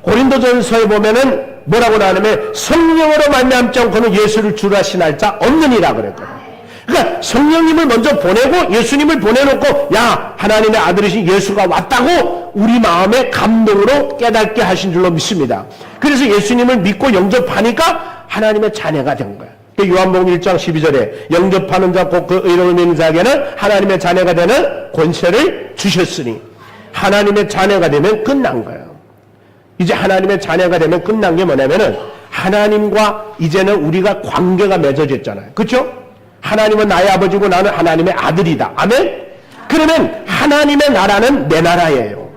고린도전서에 보면은 뭐라고 나오냐면 성령으로 말미암지 않고는 예수를 주라 하신 자 없느니라 그랬거든요. 그러니까 성령님을 먼저 보내고 예수님을 보내놓고 야 하나님의 아들이신 예수가 왔다고 우리 마음에 감동으로 깨닫게 하신 줄로 믿습니다. 그래서 예수님을 믿고 영접하니까 하나님의 자녀가 된 거예요. 요한복음 1장 12절에 영접하는 자 곧 그 이름을 믿는 자에게는 하나님의 자녀가 되는 권세를 주셨으니 하나님의 자녀가 되면 끝난 거예요. 이제 하나님의 자녀가 되면 끝난 게 뭐냐면은 하나님과 이제는 우리가 관계가 맺어졌잖아요. 그렇죠? 하나님은 나의 아버지고 나는 하나님의 아들이다. 아멘? 그러면 하나님의 나라는 내 나라예요.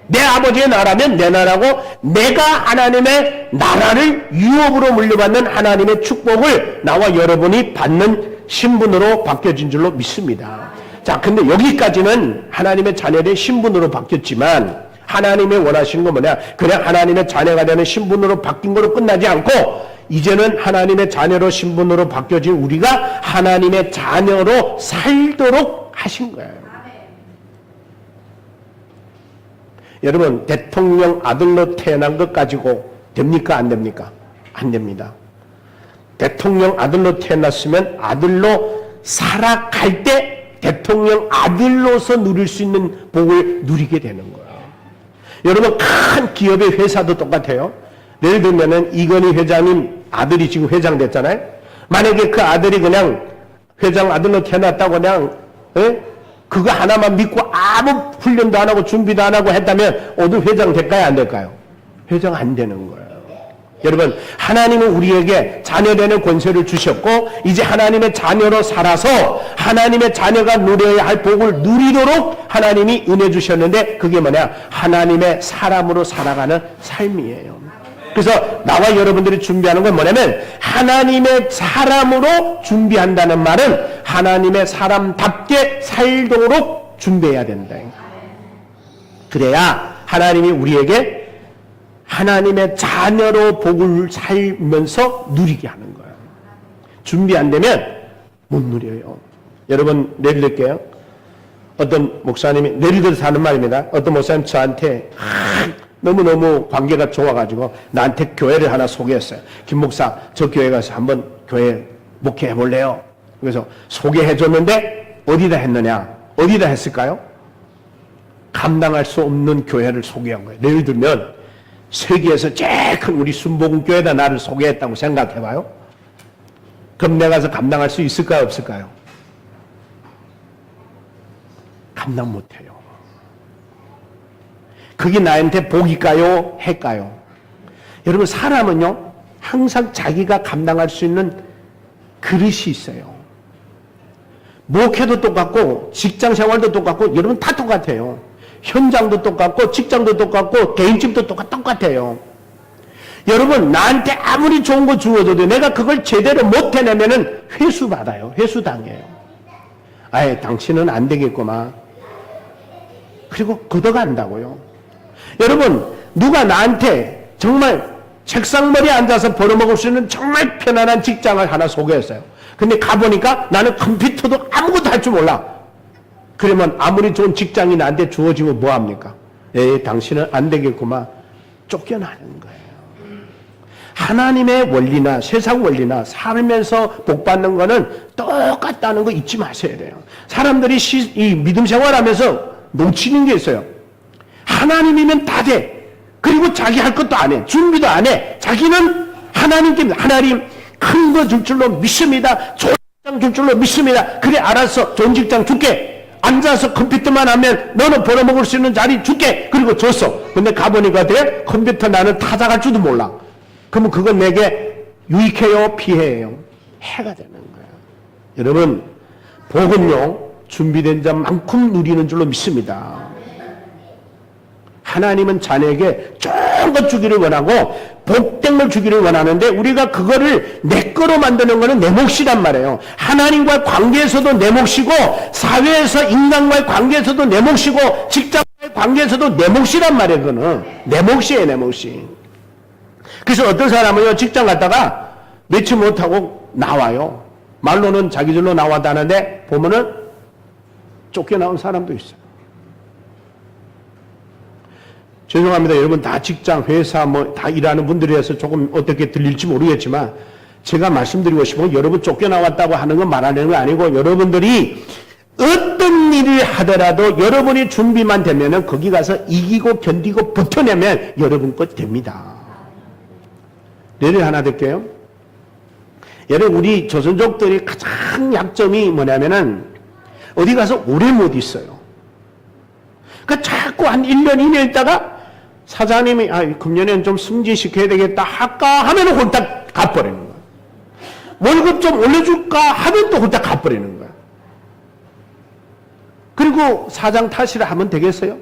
내 아버지의 나라면 내 나라고 내가 하나님의 나라를 유업으로 물려받는 하나님의 축복을 나와 여러분이 받는 신분으로 바뀌어진 줄로 믿습니다. 자, 근데 여기까지는 하나님의 자녀의 신분으로 바뀌었지만 하나님의 원하시는 건 뭐냐? 그냥 하나님의 자녀가 되는 신분으로 바뀐 거로 끝나지 않고 이제는 하나님의 자녀로 신분으로 바뀌어진 우리가 하나님의 자녀로 살도록 하신 거예요. 여러분 대통령 아들로 태어난 것 가지고 됩니까? 안 됩니까? 안 됩니다. 대통령 아들로 태어났으면 아들로 살아갈 때 대통령 아들로서 누릴 수 있는 복을 누리게 되는 거예요. 여러분 큰 기업의 회사도 똑같아요. 예를 들면은 이건희 회장님 아들이 지금 회장 됐잖아요. 만약에 그 아들이 그냥 회장 아들로 태어났다고 그냥 그거 하나만 믿고 아무 훈련도 안 하고 준비도 안 하고 했다면 오늘 회장 될까요? 안 될까요? 회장 안 되는 거예요. 여러분, 하나님은 우리에게 자녀되는 권세를 주셨고 이제 하나님의 자녀로 살아서 하나님의 자녀가 누려야 할 복을 누리도록 하나님이 은혜 주셨는데 그게 뭐냐? 하나님의 사람으로 살아가는 삶이에요. 그래서 나와 여러분들이 준비하는 건 뭐냐면 하나님의 사람으로 준비한다는 말은 하나님의 사람답게 살도록 준비해야 된다. 그래야 하나님이 우리에게 하나님의 자녀로 복을 살면서 누리게 하는 거예요. 준비 안 되면 못 누려요. 여러분 예를 들게요. 어떤 목사님이 예를 들어서 하는 말입니다. 어떤 목사님 저한테 너무너무 관계가 좋아가지고 나한테 교회를 하나 소개했어요. 김 목사 저 교회 가서 한번 교회 목회해 볼래요? 그래서 소개해 줬는데 어디다 했느냐? 어디다 했을까요? 감당할 수 없는 교회를 소개한 거예요. 예를 들면 세계에서 제일 큰 우리 순복음교회다 나를 소개했다고 생각해봐요. 그럼 내가 가서 감당할 수 있을까요? 없을까요? 감당 못해요. 그게 나한테 복일까요? 해까요? 여러분 사람은요 항상 자기가 감당할 수 있는 그릇이 있어요. 목회도 똑같고 직장생활도 똑같고 여러분 다 똑같아요. 현장도 똑같고 직장도 똑같고 개인집도 똑같아요. 여러분 나한테 아무리 좋은 거 주어줘도 내가 그걸 제대로 못 해내면은 회수받아요. 회수당해요. 아예 당신은 안 되겠구만. 그리고 걷어간다고요. 여러분 누가 나한테 정말 책상머리에 앉아서 벌어먹을 수 있는 정말 편안한 직장을 하나 소개했어요. 근데 가보니까 나는 컴퓨터도 아무것도 할 줄 몰라. 그러면 아무리 좋은 직장이 나한테 주어지면 뭐합니까? 당신은 안 되겠구만. 쫓겨나는 거예요. 하나님의 원리나 세상 원리나 살면서 복받는 거는 똑같다는 거 잊지 마셔야 돼요. 사람들이 이 믿음 생활하면서 놓치는 게 있어요. 하나님이면 다 돼. 그리고 자기 할 것도 안 해. 준비도 안 해. 자기는 하나님 큰 거 줄 줄로 믿습니다. 좋은 직장 줄 줄로 믿습니다. 그래 알았어. 좋은 직장 줄게. 앉아서 컴퓨터만 하면 너는 벌어먹을 수 있는 자리 줄게. 그리고 줬어. 근데 가보니까 돼? 컴퓨터 나는 타작할 줄도 몰라. 그러면 그건 내게 유익해요? 피해요? 해가 되는 거예요. 여러분 복은요 준비된 자만큼 누리는 줄로 믿습니다. 하나님은 자녀에게 좋은 것 주기를 원하고 복된 걸 주기를 원하는데 우리가 그거를 내 거로 만드는 거는 내 몫이란 말이에요. 하나님과의 관계에서도 내 몫이고 사회에서 인간과의 관계에서도 내 몫이고 직장과의 관계에서도 내 몫이란 말이에요. 그거는 내 몫이에요. 내 몫이. 그래서 어떤 사람은요 직장 갔다가 며칠 못하고 나와요. 말로는 자기들로 나왔다는데 보면은 쫓겨나온 사람도 있어요. 죄송합니다. 여러분 다 직장, 회사 다 일하는 분들이라서 조금 어떻게 들릴지 모르겠지만 제가 말씀드리고 싶은 건 여러분 쫓겨나왔다고 하는 건 말하는 건 아니고 여러분들이 어떤 일을 하더라도 여러분이 준비만 되면은 거기 가서 이기고 견디고 버텨내면 여러분 것 됩니다. 예를 하나 들게요. 여러분 우리 조선족들이 가장 약점이 뭐냐면은 어디 가서 오래 못 있어요. 그러니까 자꾸 한 1년, 2년 있다가 사장님이 금년에는 좀 승진시켜야 되겠다 할까 하면 홀딱 가버리는 거야. 월급 좀 올려줄까 하면 또 홀딱 가버리는 거야. 그리고 사장 탓이라 하면 되겠어요?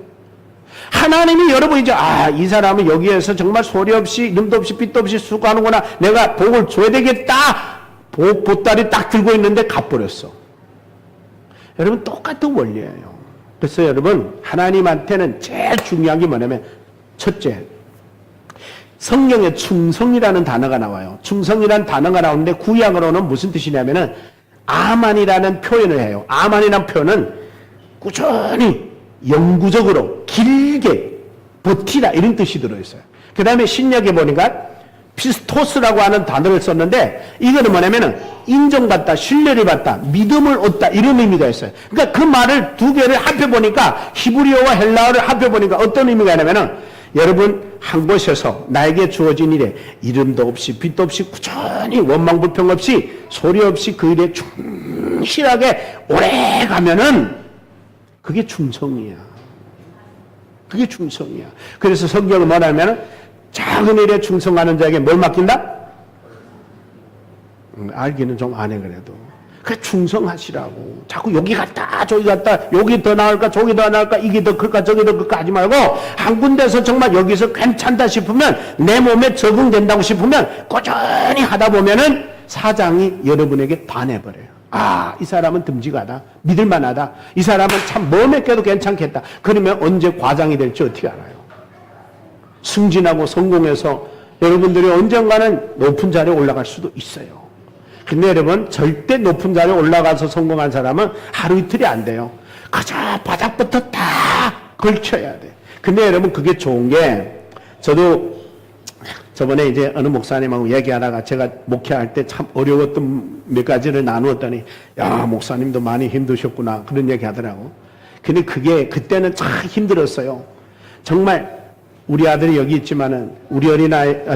하나님이 여러분 이제 이 사람은 여기에서 정말 소리 없이 이름도 없이 빛도 없이 수고하는구나. 내가 복을 줘야 되겠다. 복 보따리 딱 들고 있는데 가버렸어. 여러분 똑같은 원리예요. 그래서 여러분 하나님한테는 제일 중요한 게 뭐냐면 첫째 성경에 충성이라는 단어가 나와요. 충성이라는 단어가 나오는데 구약으로는 무슨 뜻이냐면은 아만이라는 표현을 해요. 아만이라는 표현은 꾸준히 영구적으로 길게 버티라 이런 뜻이 들어있어요. 그 다음에 신약에 보니까 피스토스라고 하는 단어를 썼는데 이거는 뭐냐면은 인정받다, 신뢰를 받다, 믿음을 얻다 이런 의미가 있어요. 그러니까 그 말을 두 개를 합해보니까 히브리어와 헬라어를 합해보니까 어떤 의미가 있냐면은 여러분 한 곳에서 나에게 주어진 일에 이름도 없이 빛도 없이 꾸준히 원망불평 없이 소리 없이 그 일에 충실하게 오래 가면은 그게 충성이야. 그게 충성이야. 그래서 성경은 뭐냐면 작은 일에 충성하는 자에게 뭘 맡긴다? 알기는 좀 안 해 그래도. 그래 충성하시라고. 자꾸 여기 갔다 저기 갔다 여기 더 나을까 저기 더 나을까 이게 더 클까 저기 더 클까 하지 말고 한 군데서 정말 여기서 괜찮다 싶으면 내 몸에 적응된다고 싶으면 꾸준히 하다 보면은 사장이 여러분에게 반해버려요. 아, 이 사람은 듬직하다. 믿을만하다. 이 사람은 참 몸에 껴도 괜찮겠다. 그러면 언제 과장이 될지 어떻게 알아요? 승진하고 성공해서 여러분들이 언젠가는 높은 자리에 올라갈 수도 있어요. 근데 여러분 절대 높은 자리에 올라가서 성공한 사람은 하루 이틀이 안 돼요. 그저 바닥부터 다 걸쳐야 돼. 근데 여러분 그게 좋은 게 저도 저번에 이제 어느 목사님하고 얘기하다가 제가 목회할 때 참 어려웠던 몇 가지를 나누었더니 야 목사님도 많이 힘드셨구나 그런 얘기 하더라고. 근데 그게 그때는 참 힘들었어요. 정말 우리 아들이 여기 있지만은 우리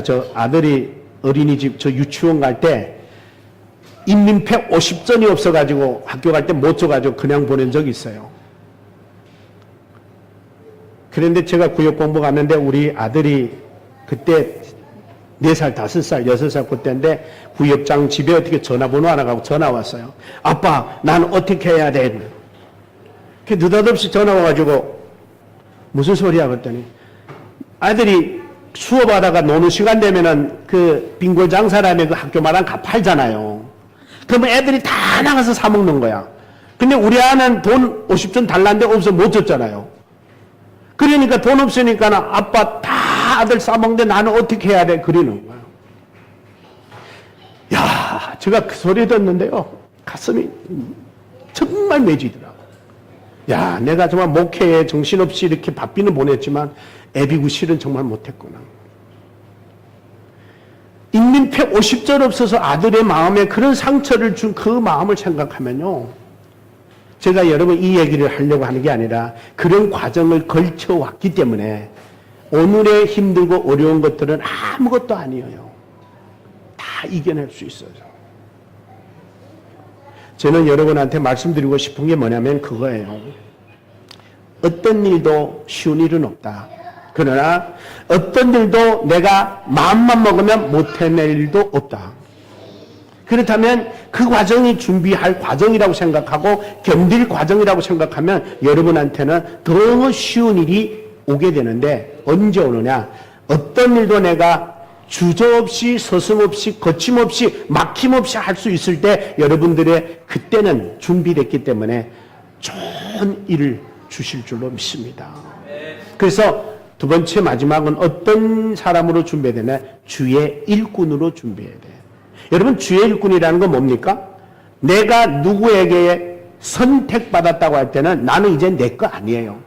저 아들이 어린이집 저 유치원 갈 때 인민폐 50전이 없어가지고 학교 갈 때 못 줘가지고 그냥 보낸 적이 있어요. 그런데 제가 구역 공부 갔는데 우리 아들이 그때 4살, 5살, 6살 그때인데 구역장 집에 어떻게 전화번호 하나 가고 전화 왔어요. 아빠, 난 어떻게 해야 돼? 그 느닷없이 전화 와가지고 무슨 소리야? 그랬더니 아들이 수업하다가 노는 시간 되면은 그 빙고 장사라면 그 학교 마당 가 팔잖아요. 그러면 애들이 다 나가서 사 먹는 거야. 근데 우리 아는 돈 50전 달라는데 없어 못 줬잖아요. 그러니까 돈 없으니까 아빠 다 아들 싸먹는데 나는 어떻게 해야 돼? 그러는 거예요. 야, 제가 그 소리 듣는데요. 가슴이 정말 매지더라고. 야, 내가 정말 목회에 정신없이 이렇게 바삐는 보냈지만 애비구 실은 정말 못했구나. 인민폐 50절 없어서 아들의 마음에 그런 상처를 준 그 마음을 생각하면요. 제가 여러분 이 얘기를 하려고 하는 게 아니라 그런 과정을 걸쳐왔기 때문에 오늘의 힘들고 어려운 것들은 아무것도 아니에요. 다 이겨낼 수 있어요. 저는 여러분한테 말씀드리고 싶은 게 뭐냐면 그거예요. 어떤 일도 쉬운 일은 없다. 그러나 어떤 일도 내가 마음만 먹으면 못 해낼 일도 없다. 그렇다면 그 과정이 준비할 과정이라고 생각하고 견딜 과정이라고 생각하면 여러분한테는 더 쉬운 일이 오게 되는데 언제 오느냐? 어떤 일도 내가 주저없이 서슴없이 거침없이 막힘없이 할 수 있을 때 여러분들의 그때는 준비됐기 때문에 좋은 일을 주실 줄로 믿습니다. 그래서 두 번째 마지막은 어떤 사람으로 준비되냐? 주의 일꾼으로 준비해야 돼. 여러분 주의 일꾼이라는 건 뭡니까? 내가 누구에게 선택받았다고 할 때는 나는 이제 내 거 아니에요.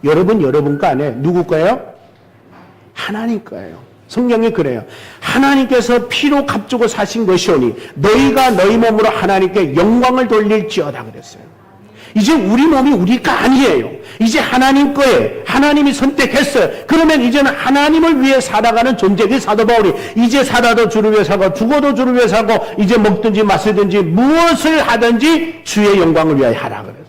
여러분 거 아니에요. 누구 거예요? 하나님 거예요. 성경이 그래요. 하나님께서 피로 값주고 사신 것이오니 너희가 너희 몸으로 하나님께 영광을 돌릴지어다 그랬어요. 이제 우리 몸이 우리 거 아니에요. 이제 하나님 거예요. 하나님이 선택했어요. 그러면 이제는 하나님을 위해 살아가는 존재가 사도 바울이 이제 살아도 주를 위해 살고 죽어도 주를 위해 살고 이제 먹든지 마시든지 무엇을 하든지 주의 영광을 위하여 하라 그래요.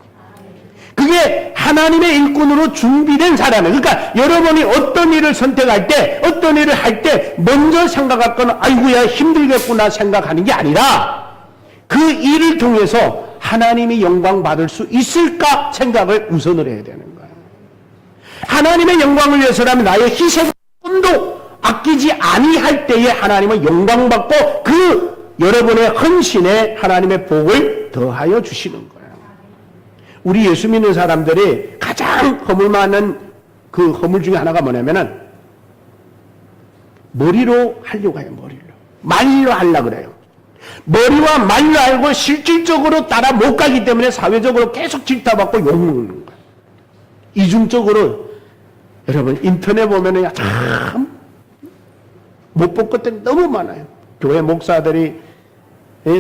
그게 하나님의 일꾼으로 준비된 사람이에요. 그러니까 여러분이 어떤 일을 선택할 때 어떤 일을 할 때 먼저 생각할 건 아이고야 힘들겠구나 생각하는 게 아니라 그 일을 통해서 하나님이 영광 받을 수 있을까 생각을 우선을 해야 되는 거예요. 하나님의 영광을 위해서라면 나의 희생도 아끼지 아니할 때에 하나님은 영광 받고 그 여러분의 헌신에 하나님의 복을 더하여 주시는 거예요. 우리 예수 믿는 사람들이 가장 허물 많은 그 허물 중에 하나가 뭐냐면은 머리로 하려고 해요. 머리로. 말로 하려고 그래요. 머리와 말로 알고 실질적으로 따라 못 가기 때문에 사회적으로 계속 질타받고 욕먹는 거예요. 이중적으로 여러분 인터넷 보면은 참 못 볼 것들이 너무 많아요. 교회 목사들이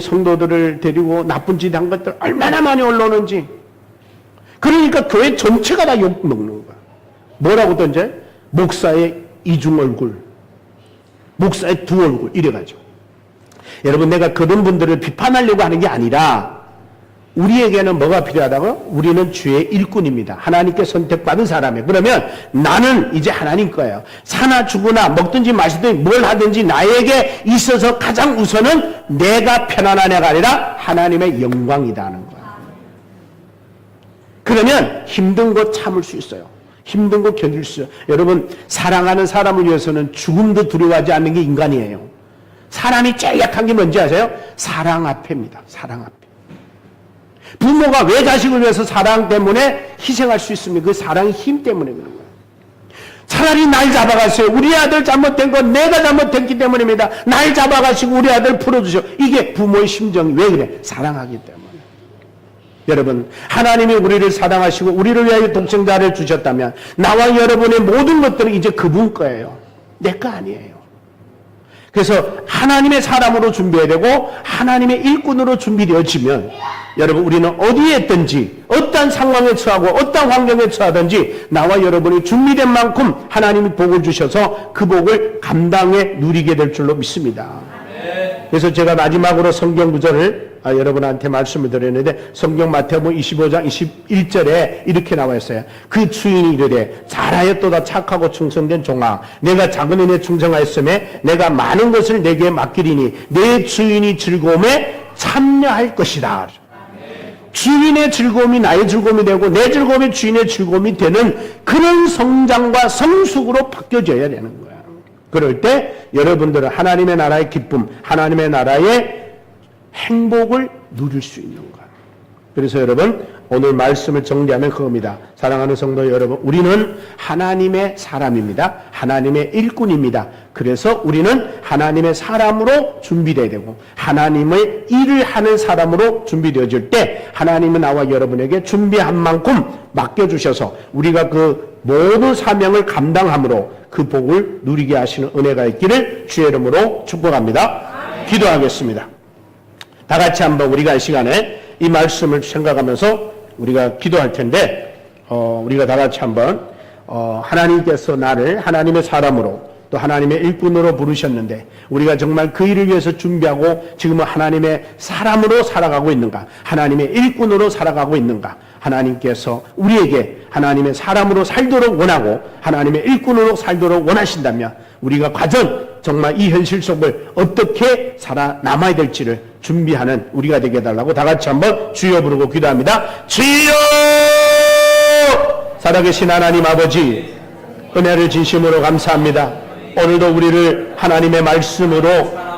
성도들을 데리고 나쁜 짓 한 것들 얼마나 많이 올라오는지. 그러니까 교회 전체가 다 욕먹는 거야. 뭐라고 던져? 목사의 이중 얼굴, 목사의 두 얼굴 이래가지고. 여러분, 내가 그런 분들을 비판하려고 하는 게 아니라 우리에게는 뭐가 필요하다고? 우리는 주의 일꾼입니다. 하나님께 선택받은 사람이에요. 그러면 나는 이제 하나님 거예요. 사나 죽으나 먹든지 마시든지 뭘 하든지 나에게 있어서 가장 우선은 내가 편안한 애가 아니라 하나님의 영광이다 하는 거예요. 그러면 힘든 거 참을 수 있어요. 힘든 거 견딜 수 있어요. 여러분, 사랑하는 사람을 위해서는 죽음도 두려워하지 않는 게 인간이에요. 사람이 제일 약한 게 뭔지 아세요? 사랑 앞에입니다. 사랑 앞에. 부모가 왜 자식을 위해서 사랑 때문에 희생할 수 있습니까? 그 사랑의 힘 때문에 그런 거예요. 차라리 날 잡아가세요. 우리 아들 잘못된 건 내가 잘못했기 때문입니다. 날 잡아가시고 우리 아들 풀어주셔. 이게 부모의 심정이 왜 그래? 사랑하기 때문에. 여러분, 하나님이 우리를 사랑하시고 우리를 위하여 독생자를 주셨다면 나와 여러분의 모든 것들은 이제 그분 거예요. 내 거 아니에요. 그래서 하나님의 사람으로 준비해야 되고 하나님의 일꾼으로 준비되어지면 여러분, 우리는 어디에 있든지 어떤 상황에 처하고 어떤 환경에 처하든지 나와 여러분이 준비된 만큼 하나님이 복을 주셔서 그 복을 감당해 누리게 될 줄로 믿습니다. 그래서 제가 마지막으로 성경 구절을 여러분한테 말씀을 드렸는데, 성경 마태복음 25장 21절에 이렇게 나와 있어요. 그 주인이 이르되 잘하였도다 착하고 충성된 종아, 내가 작은 은혜에 충성하였음에 내가 많은 것을 내게 맡기리니 내 주인이 즐거움에 참여할 것이다. 주인의 즐거움이 나의 즐거움이 되고 내 즐거움이 주인의 즐거움이 되는 그런 성장과 성숙으로 바뀌어져야 되는 거야. 그럴 때 여러분들은 하나님의 나라의 기쁨, 하나님의 나라의 행복을 누릴 수 있는 거야. 그래서 여러분, 오늘 말씀을 정리하면 그겁니다. 사랑하는 성도 여러분, 우리는 하나님의 사람입니다. 하나님의 일꾼입니다. 그래서 우리는 하나님의 사람으로 준비되어야 되고 하나님의 일을 하는 사람으로 준비되어질 때 하나님은 나와 여러분에게 준비한 만큼 맡겨주셔서 우리가 그 모든 사명을 감당함으로 그 복을 누리게 하시는 은혜가 있기를 주의 이름으로 축복합니다. 기도하겠습니다. 다 같이 한번 우리가 이 시간에 이 말씀을 생각하면서 우리가 기도할 텐데, 우리가 다 같이 한번 하나님께서 나를 하나님의 사람으로 또 하나님의 일꾼으로 부르셨는데 우리가 정말 그 일을 위해서 준비하고 지금은 하나님의 사람으로 살아가고 있는가, 하나님의 일꾼으로 살아가고 있는가, 하나님께서 우리에게 하나님의 사람으로 살도록 원하고 하나님의 일꾼으로 살도록 원하신다면 우리가 과연 정말 이 현실 속을 어떻게 살아남아야 될지를 준비하는 우리가 되게 해달라고 다 같이 한번 주여 부르고 기도합니다. 주여! 살아계신 하나님 아버지, 은혜를 진심으로 감사합니다. 오늘도 우리를 하나님의 말씀으로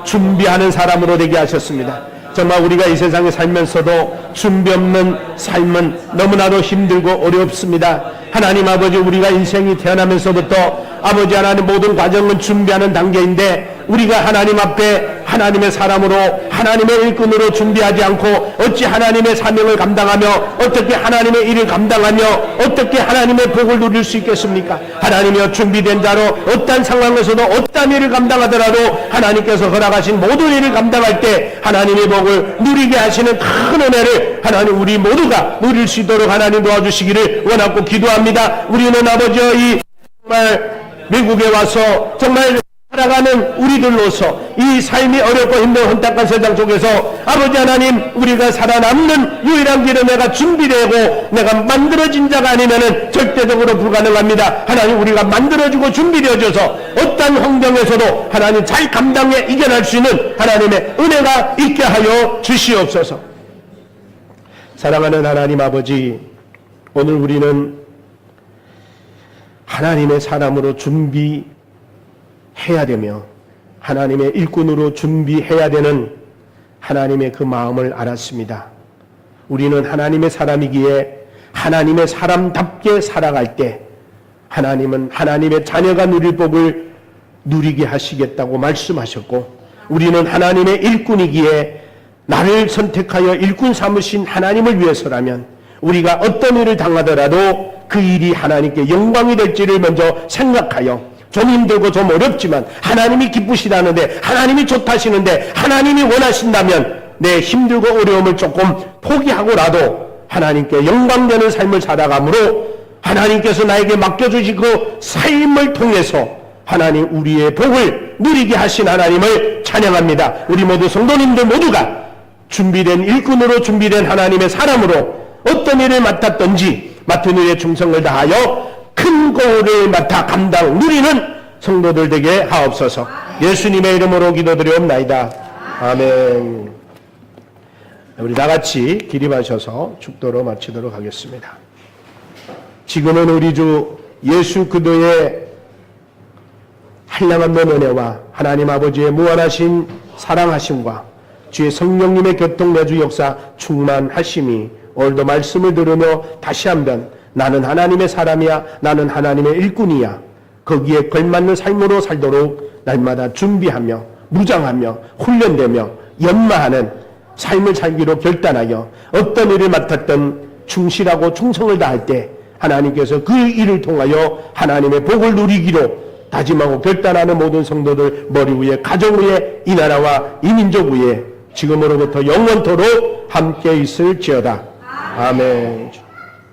준비하는 사람으로 되게 하셨습니다. 정말 우리가 이 세상에 살면서도 준비 없는 삶은 너무나도 힘들고 어렵습니다. 하나님 아버지, 우리가 인생이 태어나면서부터 아버지 하나님 모든 과정은 준비하는 단계인데 우리가 하나님 앞에 하나님의 사람으로 하나님의 일꾼으로 준비하지 않고 어찌 하나님의 사명을 감당하며 어떻게 하나님의 일을 감당하며 어떻게 하나님의 복을 누릴 수 있겠습니까? 하나님이여, 준비된 자로 어떤 상황에서도 어떤 일을 감당하더라도 하나님께서 허락하신 모든 일을 감당할 때 하나님의 복을 누리게 하시는 큰 은혜를 하나님 우리 모두가 누릴 수 있도록 하나님 도와주시기를 원하고 기도합니다. 우리는 아버지여, 이 정말 미국에 와서 정말 살아가는 우리들로서 이 삶이 어렵고 힘든 혼탁한 세상 속에서 아버지 하나님, 우리가 살아남는 유일한 길은 내가 준비되고 내가 만들어진 자가 아니면은 절대적으로 불가능합니다. 하나님, 우리가 만들어지고 준비되어져서 어떤 환경에서도 하나님 잘 감당해 이겨낼 수 있는 하나님의 은혜가 있게 하여 주시옵소서. 사랑하는 하나님 아버지, 오늘 우리는 하나님의 사람으로 준비해야 되며 하나님의 일꾼으로 준비해야 되는 하나님의 그 마음을 알았습니다. 우리는 하나님의 사람이기에 하나님의 사람답게 살아갈 때 하나님은 하나님의 자녀가 누릴 복을 누리게 하시겠다고 말씀하셨고, 우리는 하나님의 일꾼이기에 나를 선택하여 일꾼 삼으신 하나님을 위해서라면 우리가 어떤 일을 당하더라도 그 일이 하나님께 영광이 될지를 먼저 생각하여, 좀 힘들고 좀 어렵지만 하나님이 기쁘시다는데, 하나님이 좋다시는데, 하나님이 원하신다면 내 힘들고 어려움을 조금 포기하고라도 하나님께 영광되는 삶을 살아가므로 하나님께서 나에게 맡겨주신 그 삶을 통해서 하나님 우리의 복을 누리게 하신 하나님을 찬양합니다. 우리 모두 성도님들 모두가 준비된 일꾼으로 준비된 하나님의 사람으로 어떤 일을 맡았든지 맡은 일에 충성을 다하여 큰 공을 맡아 감당 누리는 성도들 되게 하옵소서. 예수님의 이름으로 기도드리옵나이다. 아멘. 우리 다같이 기립하셔서 축도로 마치도록 하겠습니다. 지금은 우리 주 예수 그리스도의 한량한 은혜와 하나님 아버지의 무한하신 사랑하심과 주의 성령님의 교통내주 역사 충만하심이 오늘도 말씀을 들으며 다시 한번 나는 하나님의 사람이야, 나는 하나님의 일꾼이야, 거기에 걸맞는 삶으로 살도록 날마다 준비하며 무장하며 훈련되며 연마하는 삶을 살기로 결단하여 어떤 일을 맡았던 충실하고 충성을 다할 때 하나님께서 그 일을 통하여 하나님의 복을 누리기로 다짐하고 결단하는 모든 성도들 머리 위에, 가정 위에, 이 나라와 이 민족 위에 지금으로부터 영원토록 함께 있을지어다. 아멘.